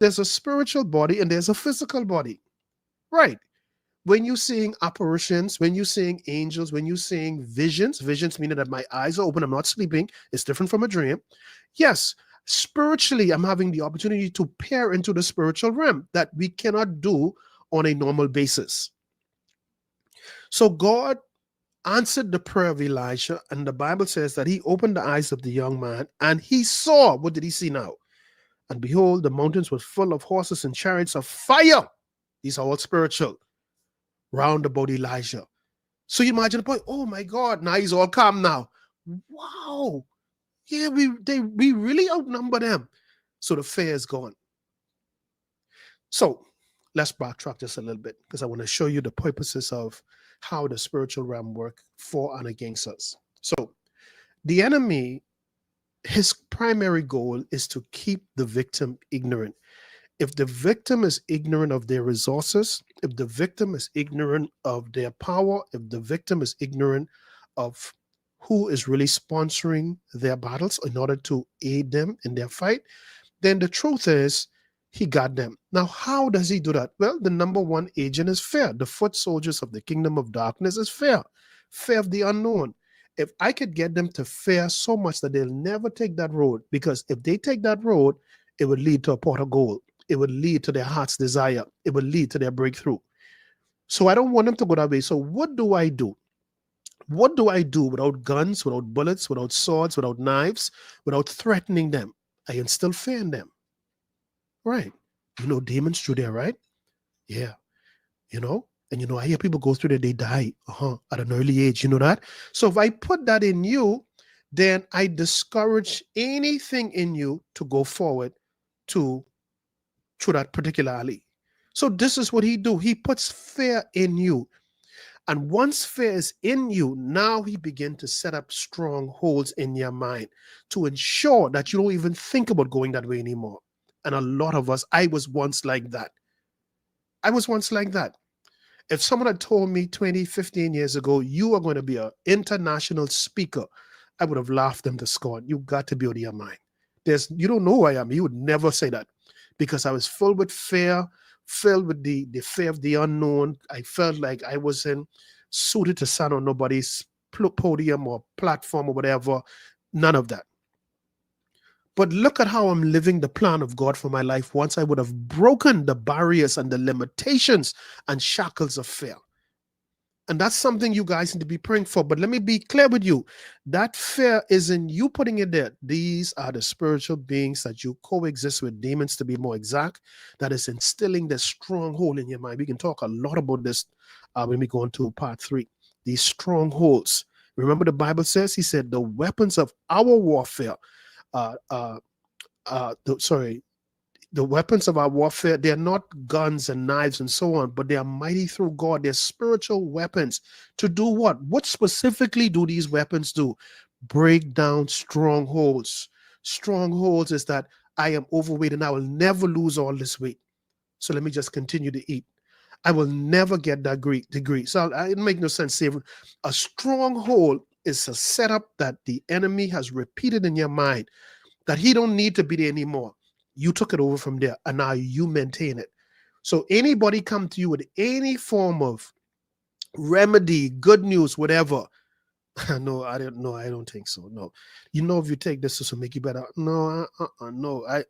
There's a spiritual body and there's a physical body. Right. When you're seeing apparitions, when you're seeing angels, when you're seeing visions meaning that my eyes are open, I'm not sleeping, it's different from a dream. Yes, spiritually, I'm having the opportunity to peer into the spiritual realm that we cannot do on a normal basis. So God answered the prayer of Elijah, and the Bible says that he opened the eyes of the young man and he saw. What did he see now? And behold, the mountains were full of horses and chariots of fire. These are all spiritual, round about Elijah. So you imagine the point, oh my God, now he's all calm now. Wow. Yeah, we really outnumber them. So the fear is gone. So let's backtrack just a little bit because I want to show you the purposes of how the spiritual realm work for and against us. So the enemy, his primary goal is to keep the victim ignorant. If the victim is ignorant of their resources, if the victim is ignorant of their power, if the victim is ignorant of who is really sponsoring their battles in order to aid them in their fight, then the truth is he got them. Now, how does he do that? Well, the number one agent is fear. The foot soldiers of the kingdom of darkness is fear, fear of the unknown. If I could get them to fear so much that they'll never take that road, because if they take that road, it would lead to a pot of gold. It would lead to their heart's desire. It would lead to their breakthrough. So I don't want them to go that way. So what do I do? What do I do without guns, without bullets, without swords, without knives, without threatening them? I instill fear in them. Right. You know, demons through there, right? Yeah. You know, and I hear people go through that, they die at an early age. You know that? So if I put that in you, then I discourage anything in you to go forward to through that particular alley. So this is what he do. He puts fear in you. And once fear is in you, now he begin to set up strongholds in your mind to ensure that you don't even think about going that way anymore. And a lot of us, I was once like that. I was once like that. If someone had told me 20, 15 years ago, you are going to be an international speaker, I would have laughed them to scorn. You got to be out of your mind. You don't know who I am. You would never say that because I was filled with fear, filled with the fear of the unknown. I felt like I wasn't suited to stand on nobody's podium or platform or whatever. None of that. But look at how I'm living the plan of God for my life once I would have broken the barriers and the limitations and shackles of fear. And that's something you guys need to be praying for. But let me be clear with you. That fear isn't you putting it there. These are the spiritual beings that you coexist with, demons to be more exact, that is instilling the stronghold in your mind. We can talk a lot about this when we go into part 3. These strongholds. Remember the Bible says, he said, the weapons of our warfare, the weapons of our warfare, they're not guns and knives and so on, but they are mighty through God. They're spiritual weapons to do what? What specifically do these weapons do? Break down strongholds. Strongholds is that I am overweight and I will never lose all this weight. So let me just continue to eat. I will never get that degree. So it makes no sense saving. A stronghold is a setup that the enemy has repeated in your mind that he don't need to be there anymore. You took it over from there and now you maintain it. So anybody come to you with any form of remedy, good news, whatever. No, I don't know. I don't think so. No. If you take this, this will make you better. No, no.